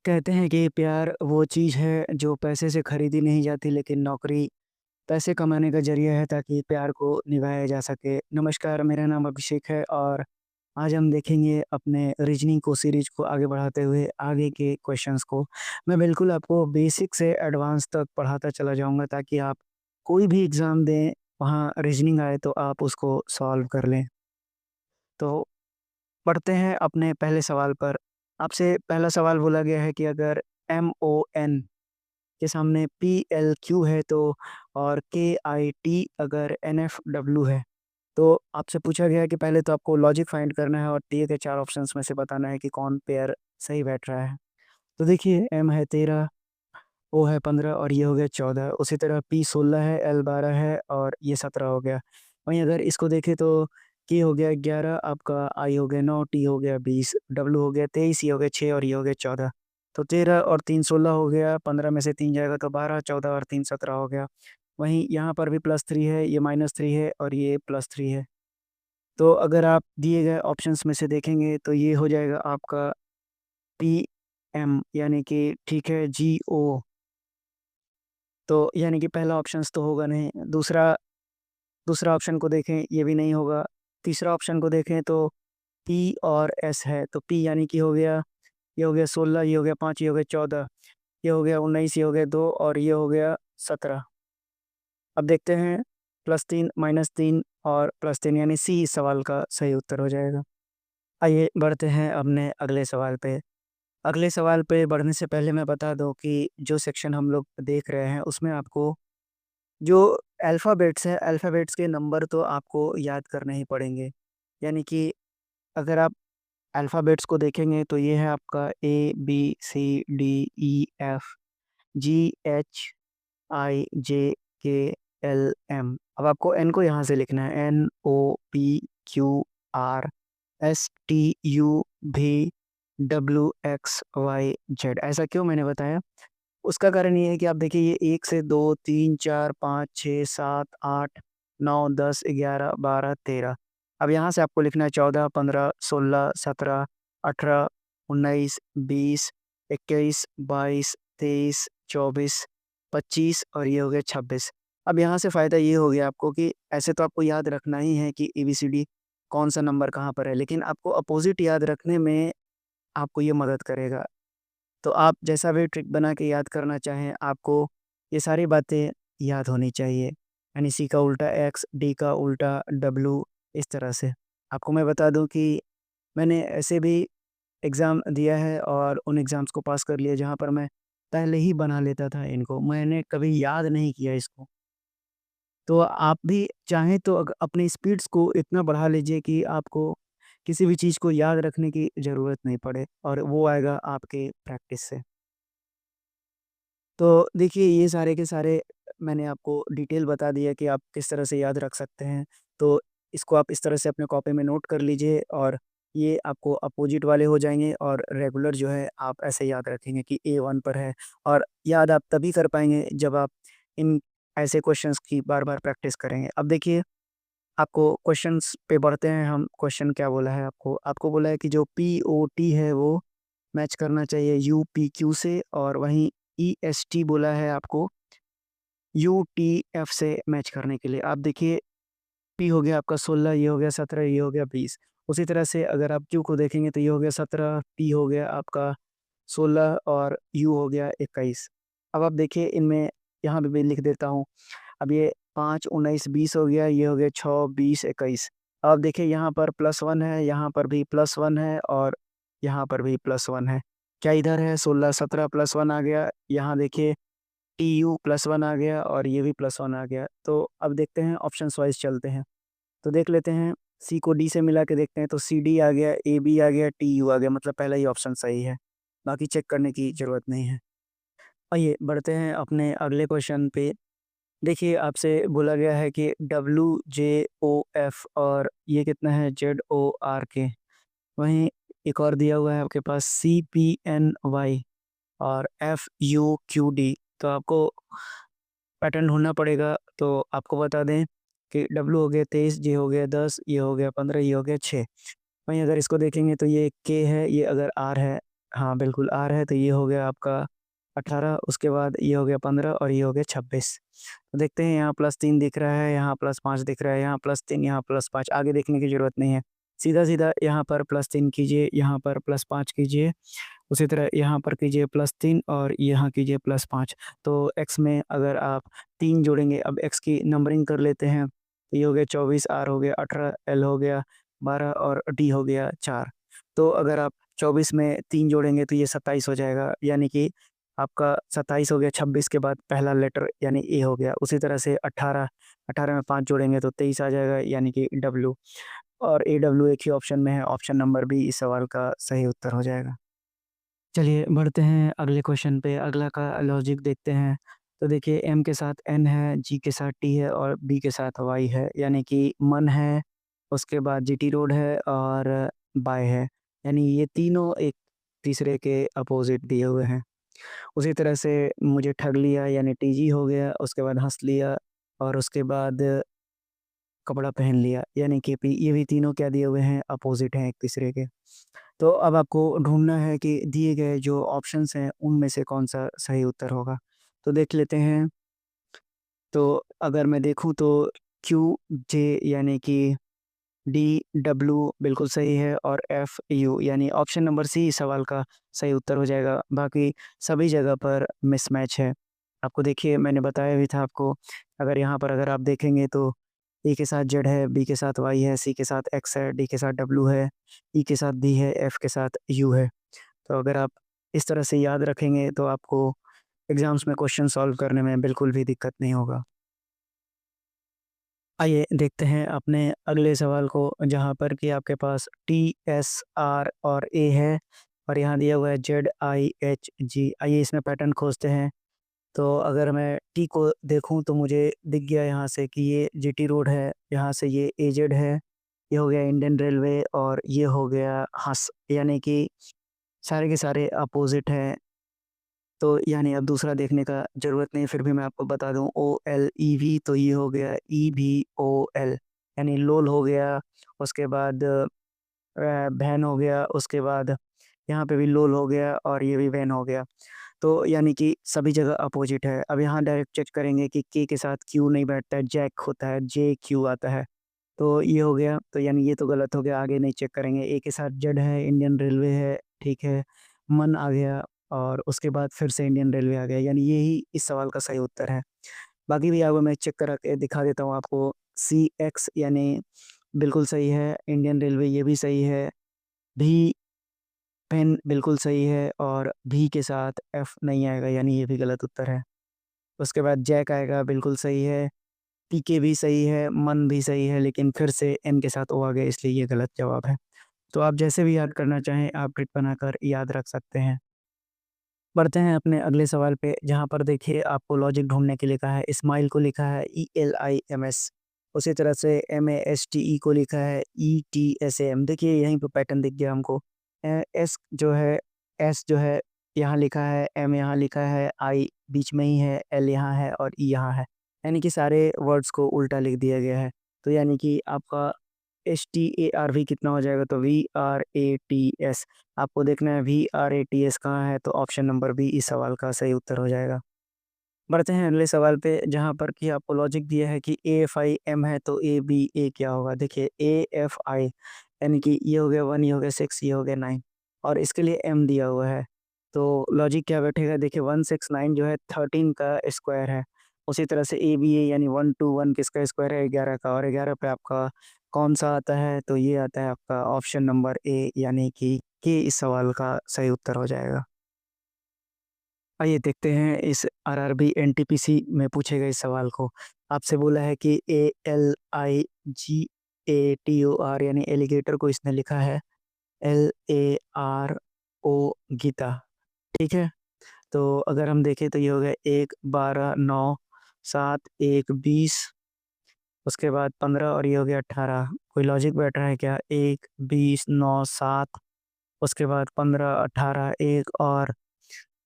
कहते हैं कि प्यार वो चीज़ है जो पैसे से खरीदी नहीं जाती, लेकिन नौकरी पैसे कमाने का ज़रिया है ताकि प्यार को निभाया जा सके। नमस्कार, मेरा नाम अभिषेक है और आज हम देखेंगे अपने रीज़निंग को सीरीज़ को आगे बढ़ाते हुए आगे के क्वेश्चंस को। मैं बिल्कुल आपको बेसिक से एडवांस तक पढ़ाता चला जाऊँगा ताकि आप कोई भी एग्ज़ाम दें, वहाँ रीज़निंग आए तो आप उसको सॉल्व कर लें। तो पढ़ते हैं अपने पहले सवाल पर। आपसे पहला सवाल बोला गया है कि अगर MON के सामने PLQ है तो और KIT अगर NFW है, तो आपसे पूछा गया है कि पहले तो आपको लॉजिक फाइंड करना है और दिए गए 4 ऑप्शंस में से बताना है कि कौन पेयर सही बैठ रहा है। तो देखिए M है 13, O है 15 और ये हो गया 14। उसी तरह P 16 है, L 12 है और ये 17 हो गया। वहीं अगर इसको देखें तो K हो गया 11, आपका I हो गया 9, T हो गया 20, W हो गया 23, ये हो गया 6 और ये हो गया 14। तो 13 और 3 16 हो गया, 15 में से 3 जाएगा तो 12, 14 और 3 17 हो गया। वहीं यहाँ पर भी +3 है, ये -3 है और ये +3 है। तो अगर आप दिए गए ऑप्शंस में से देखेंगे तो ये हो जाएगा आपका PM यानी कि ठीक है GO। तो यानी कि पहला ऑप्शंस तो होगा नहीं। दूसरा दूसरा ऑप्शन को देखें, ये भी नहीं होगा। तीसरा ऑप्शन को देखें तो P और S है, तो P यानी कि हो गया, ये हो गया 16, ये हो गया 5, ये हो गया 14, ये हो गया 19, ये हो गया 2 और ये हो गया 17। अब देखते हैं +3 -3 और +3 यानी C इस सवाल का सही उत्तर हो जाएगा। आइए बढ़ते हैं अपने अगले सवाल पे। अगले सवाल पे बढ़ने से पहले मैं बता दूँ कि जो सेक्शन हम लोग देख रहे हैं उसमें आपको जो अल्फ़ाबेट्स हैं, अल्फ़ाबेट्स के नंबर तो आपको याद करने ही पड़ेंगे। यानी कि अगर आप अल्फ़ाबेट्स को देखेंगे तो ये है आपका A, B, C, D, E, F, G, H, I, J, K, L, M। अब आपको N को यहाँ से लिखना है N, O, P, Q, R, S, T, U, V, W, X, Y, Z। ऐसा क्यों मैंने बताया? उसका कारण ये है कि आप देखिए ये 1 से 2, 3, 4, 5, 6, 7, 8, 9, 10, 11, 12, 13। अब यहाँ से आपको लिखना है 14, 15, 16, 17, 18, 19, 20, 21, 22, 23, 24, 25 और ये हो गया 26। अब यहाँ से फ़ायदा ये हो गया आपको कि ऐसे तो आपको याद रखना ही है कि ABCD कौन-सा नंबर कहाँ पर है, लेकिन आपको अपोज़िट याद रखने में आपको ये मदद करेगा। तो आप जैसा भी ट्रिक बना के याद करना चाहें, आपको ये सारी बातें याद होनी चाहिए। यानी सी का उल्टा एक्स, डी का उल्टा डब्ल्यू, इस तरह से। आपको मैं बता दूँ कि मैंने ऐसे भी एग्ज़ाम दिया है और उन एग्ज़ाम्स को पास कर लिया जहाँ पर मैं पहले ही बना लेता था इनको, मैंने कभी याद नहीं किया इसको। तो आप भी चाहें तो अपनी स्पीड्स को इतना बढ़ा लीजिए कि आपको किसी भी चीज़ को याद रखने की ज़रूरत नहीं पड़े और वो आएगा आपके प्रैक्टिस से। तो देखिए ये सारे के सारे मैंने आपको डिटेल बता दिया कि आप किस तरह से याद रख सकते हैं। तो इसको आप इस तरह से अपने कॉपी में नोट कर लीजिए और ये आपको अपोजिट वाले हो जाएँगे और रेगुलर जो है आप ऐसे याद रखेंगे कि A1 पर है और याद आप तभी कर पाएँगे जब आप इन ऐसे क्वेश्चंस की बार-बार प्रैक्टिस करेंगे। अब देखिए आपको क्वेश्चंस पे बढ़ते हैं हम। क्वेश्चन क्या बोला है आपको? आपको बोला है कि जो POT है वो मैच करना चाहिए UPQ से और वहीं EST बोला है आपको UTF से मैच करने के लिए। आप देखिए P हो गया आपका 16, ये हो गया 17, ये हो गया 20। उसी तरह से अगर आप Q को देखेंगे तो ये हो गया 17, P हो गया आपका 16 और U हो गया 21। अब आप देखिए इनमें यहाँ पे मैं लिख देता हूँ। अब ये 5, 19, 20 हो गया, ये हो गया 6, 20, 21। अब देखिए यहाँ पर +1 है, यहाँ पर भी +1 है और यहाँ पर भी +1 है। क्या इधर है 16, 17 +1 आ गया, यहाँ देखिए TU +1 आ गया और ये भी +1 आ गया। तो अब देखते हैं ऑप्शंस वाइज़ चलते हैं। तो देख लेते हैं C को D से मिला के देखते हैं तो CD आ गया, AB आ गया, TU आ गया मतलब पहला ही ऑप्शन सही है। बाकी चेक करने की ज़रूरत नहीं है। आइए बढ़ते हैं अपने अगले क्वेश्चन पे। देखिए आपसे बोला गया है कि WJOF और ये कितना है ZORK। वहीं एक और दिया हुआ है आपके पास CPNY और FUQD। तो आपको पैटर्न ढूँढना पड़ेगा। तो आपको बता दें कि W हो गया 23, J हो गया 10, ये हो गया 15, ये हो गया 6। वहीं अगर इसको देखेंगे तो ये K है, ये अगर R है हाँ, बिल्कुल आर है, तो ये हो गया आपका 18, उसके बाद ये हो गया 15 और ये हो गया 26। तो देखते हैं यहाँ +3 दिख रहा है, यहाँ +5 दिख रहा है, यहाँ +3, यहाँ +5, आगे देखने की ज़रूरत नहीं है। सीधा-सीधा यहाँ पर +3 कीजिए, यहाँ पर +5 कीजिए, उसी तरह यहाँ पर कीजिए +3 और यहाँ कीजिए +5। तो एक्स में अगर आप 3 जोड़ेंगे, अब एक्स की नंबरिंग कर लेते हैं, तो ये हो गया 24, आर हो गया 18, एल हो गया 12 और डी हो गया 4। तो अगर आप 24 में 3 जोड़ेंगे तो ये 27 हो जाएगा, यानी कि आपका 27 हो गया, 26 के बाद पहला लेटर यानी ए हो गया। उसी तरह से 18, 18 में 5 जोड़ेंगे तो 23 आ जाएगा, यानी कि डब्ल्यू, और ए डब्ल्यू एक ही ऑप्शन में है, ऑप्शन नंबर बी इस सवाल का सही उत्तर हो जाएगा। चलिए बढ़ते हैं अगले क्वेश्चन पे, अगला का लॉजिक देखते हैं। तो देखिए एम के साथ एन है, जी के साथ टी है और बी के साथ वाई है, यानी कि मन है, उसके बाद जीटी रोड है और बाय है। यानी ये तीनों एक तीसरे के अपोज़िट दिए हुए हैं। उसी तरह से मुझे ठग लिया यानी टीजी हो गया, उसके बाद हँस लिया और उसके बाद कपड़ा पहन लिया, यानी कि पी, ये भी तीनों क्या दिए हुए हैं, अपोज़िट हैं एक तीसरे के। तो अब आपको ढूँढना है कि दिए गए जो ऑप्शंस हैं, उनमें से कौन-सा सही उत्तर होगा। तो देख लेते हैं, तो अगर मैं देखूँ तो क्यू, जे यानी कि डी, डब्ल्यू बिल्कुल सही है और एफ, यू यानी ऑप्शन नंबर सी इस सवाल का सही उत्तर हो जाएगा। बाकी सभी जगह पर मिसमैच है। आपको देखिए मैंने बताया भी था आपको, अगर यहाँ पर अगर आप देखेंगे तो ए के साथ जेड है, बी के साथ वाई है, सी के साथ एक्स है, डी के साथ डब्ल्यू है, ई के साथ डी है, एफ के साथ यू है। तो अगर आप इस तरह से याद रखेंगे तो आपको एग्ज़ाम्स में क्वेश्चन सॉल्व करने में बिल्कुल भी दिक्कत नहीं होगा। आइए देखते हैं अपने अगले सवाल को, जहाँ पर कि आपके पास टी, एस, आर और ए है और यहाँ दिया हुआ है जेड, आई, एच, जी। आइए इसमें पैटर्न खोजते हैं। तो अगर मैं टी को देखूँ तो मुझे दिख गया यहाँ से कि ये जीटी रोड है, यहाँ से ये एजेड है, ये हो गया इंडियन रेलवे और ये हो गया हँस, यानी कि सारे के सारे अपोज़िट हैं। तो यानी अब दूसरा देखने का ज़रूरत नहीं है, फिर भी मैं आपको बता दूँ OLEV, तो ये हो गया EVOL, यानी लोल हो गया, उसके बाद वैन हो गया, उसके बाद यहाँ पे भी लोल हो गया और ये भी वैन हो गया। तो यानी कि सभी जगह अपोज़िट है। अब यहाँ डायरेक्ट चेक करेंगे कि के साथ क्यू नहीं बैठता है, जैक होता है, JQ आता है। तो ये हो गया, तो यानी ये तो गलत हो गया, आगे नहीं चेक करेंगे। ए के साथ जेड है, इंडियन रेलवे है, ठीक है। मन आ गया और उसके बाद फिर से इंडियन रेलवे आ गया, यानी यही इस सवाल का सही उत्तर है। बाकी भी आपको मैं चेक करा के दिखा देता हूँ आपको। CX यानी बिल्कुल सही है, इंडियन रेलवे ये भी सही है, भी पेन बिल्कुल सही है और भी के साथ एफ नहीं आएगा, यानी ये भी गलत उत्तर है। उसके बाद जैक आएगा, बिल्कुल सही है, पीके भी सही है, मन भी सही है, लेकिन फिर से एन के साथ ओ आ गया, इसलिए ये गलत जवाब है। तो आप जैसे भी याद करना चाहें, आप ट्रिक बनाकर याद रख सकते हैं। बढ़ते हैं अपने अगले सवाल पे, जहाँ पर देखिए आपको लॉजिक ढूँढने के लिए कहा है, स्माइल को लिखा है ELIMS, उसी तरह से MASTE को लिखा है ETSAM। देखिए यहीं पे पैटर्न दिख गया हमको। एस जो है, एस जो है यहाँ लिखा है, एम यहाँ लिखा है, आई बीच में ही है, एल यहाँ है और ई यहाँ है। यानी कि सारे वर्ड्स को उल्टा लिख दिया गया है। तो यानी कि आपका STARV कितना हो जाएगा, तो VRATS। आपको देखना है VRATS कहाँ है, तो ऑप्शन नंबर बी इस सवाल का सही उत्तर हो जाएगा। बढ़ते हैं अगले सवाल पे, जहाँ पर कि आपको लॉजिक दिया है कि AFIM है तो ABA क्या होगा? देखिए AFI यानी कि ये हो गया 1, ये हो गया 6, ये हो गया 9 और इसके लिए M दिया हुआ है। तो लॉजिक क्या बैठेगा? देखिए 169 जो है 13 का स्क्वायर है। उसी तरह से ABA यानी 121 किसका स्क्वायर है? 11 का, और 11 पे आपका कौन-सा आता है? तो ये आता है आपका ऑप्शन नंबर ए, यानी कि के इस सवाल का सही उत्तर हो जाएगा। आइए देखते हैं इस आरआरबी एनटीपीसी में पूछे गए सवाल को। आपसे बोला है कि ALIGATOR यानी एलिगेटर को इसने लिखा है LARO गीता, ठीक है? तो अगर हम देखें तो ये हो गया 1, 12, 9, 7, 1, 20, उसके बाद 15 और ये हो गया 18। कोई लॉजिक बैठ रहा है क्या? 1, 20, 9, 7, उसके बाद 15, 18, 1 और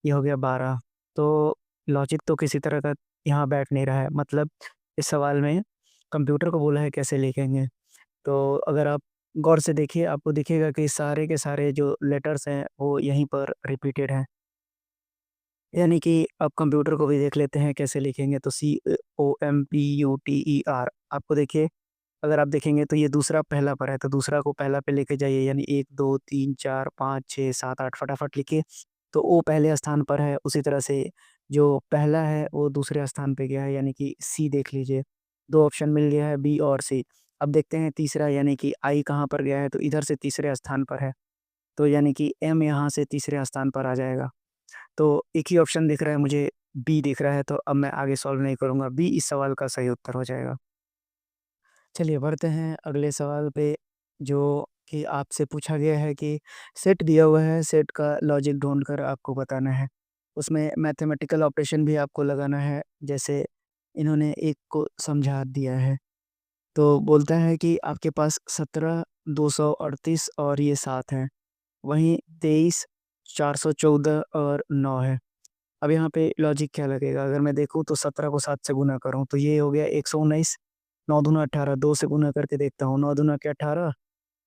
ये हो गया 12। तो लॉजिक तो किसी तरह का यहाँ बैठ नहीं रहा है। मतलब इस सवाल में कंप्यूटर को बोला है कैसे लिखेंगे। तो अगर आप गौर से देखिए, आपको दिखेगा कि सारे के सारे जो लेटर्स हैं वो यहीं पर रिपीटेड हैं। यानी कि आप कंप्यूटर को भी देख लेते हैं कैसे लिखेंगे, तो COMPUTER आपको देखिए, अगर आप देखेंगे तो ये दूसरा पहला पर है, तो दूसरा को पहला पे लेके जाइए, यानी 1, 2, 3, 4, 5, 6, 7, 8 फटाफट लिखिए। तो ओ पहले स्थान पर है, उसी तरह से जो पहला है वो दूसरे स्थान पे गया है, यानी कि सी देख लीजिए। 2 ऑप्शन मिल गया है, बी और सी। अब देखते हैं तीसरा, यानी कि आई कहाँ पर गया है, तो इधर से तीसरे स्थान पर है। तो यानी कि एम यहाँ से तीसरे स्थान पर आ जाएगा। तो एक ही ऑप्शन दिख रहा है मुझे, बी दिख रहा है, तो अब मैं आगे सॉल्व नहीं करूँगा, बी इस सवाल का सही उत्तर हो जाएगा। चलिए बढ़ते हैं अगले सवाल पे, जो कि आपसे पूछा गया है कि सेट दिया हुआ है, सेट का लॉजिक ढूँढकर आपको बताना है। उसमें मैथमेटिकल ऑपरेशन भी आपको लगाना है, जैसे इन्होंने एक को समझा दिया है। तो बोलता है कि आपके पास 17, 238 और ये 7 हैं। वहीं 23, 414 और 9 है। अब यहाँ पे लॉजिक क्या लगेगा? अगर मैं देखूँ तो 17 को 7 से गुना करूँ तो ये हो गया 119, 9 दूना 18, 2 से गुना करके देखता हूँ, 9 दूना के 18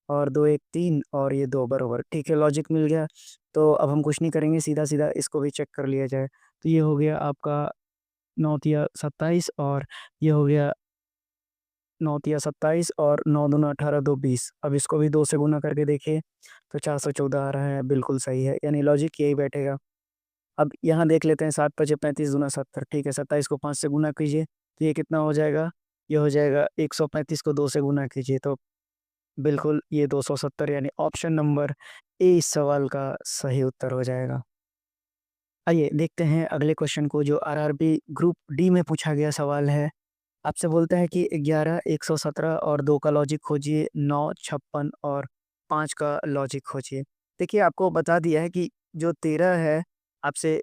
और 2 1 3 और ये 2 बरोबर। ठीक है, लॉजिक मिल गया। तो अब हम कुछ नहीं करेंगे, सीधा-सीधा इसको भी चेक कर लिया जाए। तो ये हो गया आपका 9 तिया 27 और ये हो गया 9 तिया 27 और 9 दूना 18, 2 20। अब इसको भी 2 से गुना करके देखिए, तो 414 आ रहा है, बिल्कुल सही है। यानी लॉजिक यही बैठेगा। अब यहाँ देख लेते हैं, 7 पचे 35 दूना 70, ठीक है, 27 को 5 से गुना कीजिए, तो ये कितना हो जाएगा? ये हो जाएगा 135 को 2 से गुना कीजिए, तो बिल्कुल ये 270, यानी ऑप्शन नंबर ए इस सवाल का सही उत्तर हो जाएगा। आइए देखते हैं अगले क्वेश्चन को, जो आरआरबी ग्रुप डी में पूछा गया सवाल है। आपसे बोलता है कि 11, 117 और 2 का लॉजिक खोजिए, 9, 56 और 5 का लॉजिक खोजिए। देखिए, आपको बता दिया है कि जो 13 है, आपसे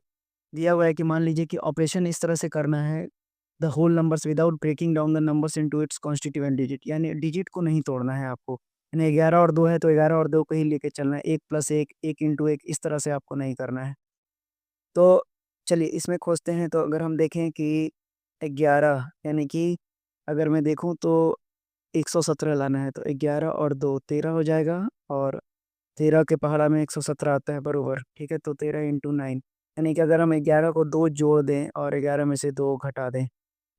दिया हुआ है कि मान लीजिए कि ऑपरेशन इस तरह से करना है, the whole numbers without breaking down the numbers into its constituent digit, यानी डिजिट को नहीं तोड़ना है आपको। यानी 11 और 2 है तो 11 और 2 को ही लेके चलना है, 1 प्लस 1, 1 इंटू 1, इस तरह से आपको नहीं करना है। तो चलिए इसमें खोजते हैं, तो अगर हम देखें कि 11, यानी कि अगर मैं देखूँ तो 117 लाना है, तो 11 और 2 13 हो जाएगा, और 13 के पहाड़ा में 117 आता है बरोबर, ठीक है? तो 13 इंटू 9, यानी कि अगर हम 11 को 2 जोड़ दें और 11 में से 2 घटा दें,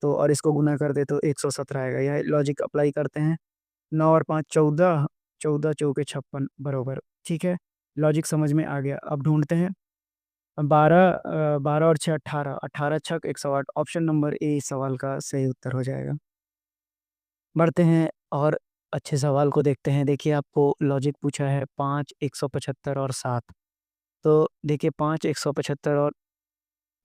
तो और इसको गुना कर दें तो 117 आएगा। यह लॉजिक अप्लाई करते हैं। 9 और 5 14, 14 चौके 56 बरोबर, ठीक है? लॉजिक समझ में आ गया। अब ढूँढते हैं। 12 और 6 18, 18 छक 108, ऑप्शन नंबर ए इस सवाल का सही उत्तर हो जाएगा। बढ़ते हैं और अच्छे सवाल को देखते हैं। देखिए, आपको लॉजिक पूछा है 5, 175 और 7। तो देखिए 5, 175 और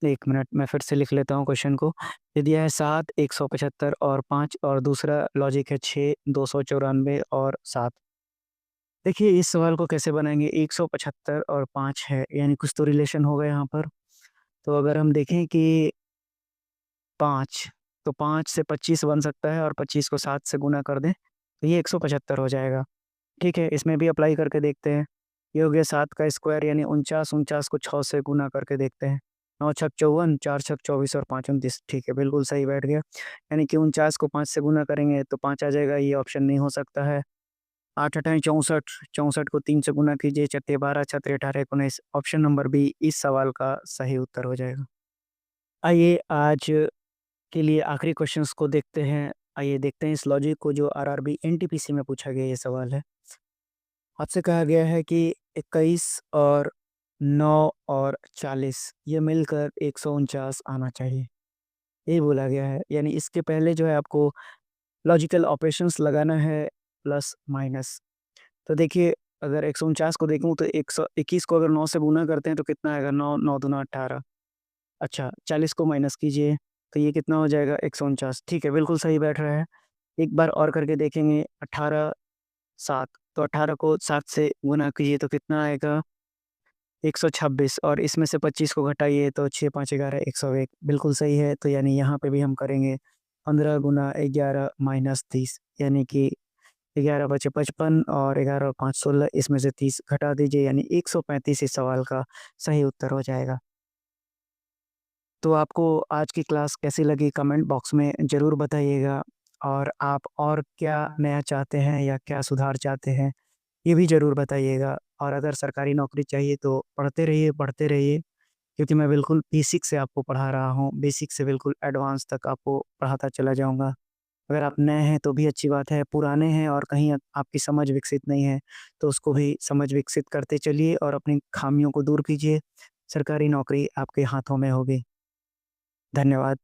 1 मिनट मैं फिर से लिख लेता हूँ क्वेश्चन को। ये दिया है 7, 175 और 5, और दूसरा लॉजिक है 6, 294 और 7। देखिए इस सवाल को कैसे बनाएँगे, 175 और 5 है, यानी कुछ तो रिलेशन होगा यहाँ पर। तो अगर हम देखें कि 5, तो 5 से 25 बन सकता है, और 25 को 7 से गुना कर दें, तो ये 175 हो जाएगा। ठीक है, इसमें भी अप्लाई करके देखते हैं। ये हो गया 7 का स्क्वायर, यानी 49, 49 को 6 से गुना करके देखते हैं। 9 छक 54, 4 छक 24 और 5 29, ठीक है, बिल्कुल सही बैठ गया। यानी कि 49 को 5 से गुना करेंगे तो 5 आ जाएगा, ये ऑप्शन नहीं हो सकता है। 8 अठाई 64, 64 को 3 से गुना कीजिए, चट्टे 12, छत्ते 18, 19, ऑप्शन नंबर बी इस सवाल का सही उत्तर हो जाएगा। आइए आज के लिए आखिरी क्वेश्चंस को देखते हैं। आइए देखते हैं इस लॉजिक को, जो आरआरबी एनटीपीसी में पूछा गया ये सवाल है। आपसे कहा गया है कि 21 और 9 और 40 ये मिलकर 149 आना चाहिए, ये बोला गया है। यानी इसके पहले जो है आपको लॉजिकल ऑपरेशंस लगाना है, प्लस माइनस। तो देखिए, अगर 149 को देखूँ तो 121 को अगर 9 से गुना करते हैं तो कितना आएगा? 9, 9 दूना 18। अच्छा, 40 को माइनस कीजिए, तो ये कितना हो जाएगा? 149, ठीक है, बिल्कुल सही बैठ रहा है। एक बार और करके देखेंगे, 18, 7, तो 18 को 7 से गुना कीजिए तो कितना आएगा? 126, और इसमें से 25 को घटाइए तो 6 5 11 101, बिल्कुल सही है। तो यानी यहाँ पे भी हम करेंगे 15 गुना 11 माइनस 30, यानी कि 11 बचे 55 और 11 और 5 16, इसमें से 30 घटा दीजिए, यानी 135 इस सवाल का सही उत्तर हो जाएगा। तो आपको आज की क्लास कैसी लगी, कमेंट बॉक्स में ज़रूर बताइएगा। और आप और क्या नया चाहते हैं या क्या सुधार चाहते हैं, ये भी ज़रूर बताइएगा। और अगर सरकारी नौकरी चाहिए तो पढ़ते रहिए क्योंकि मैं बिल्कुल बेसिक से आपको पढ़ा रहा हूँ, बेसिक से बिल्कुल एडवांस तक आपको पढ़ाता चला जाऊँगा। अगर आप नए हैं तो भी अच्छी बात है, पुराने हैं और कहीं आपकी समझ विकसित नहीं है, तो उसको भी समझ विकसित करते चलिए और अपनी खामियों को दूर कीजिए। सरकारी नौकरी आपके हाथों में होगी। धन्यवाद।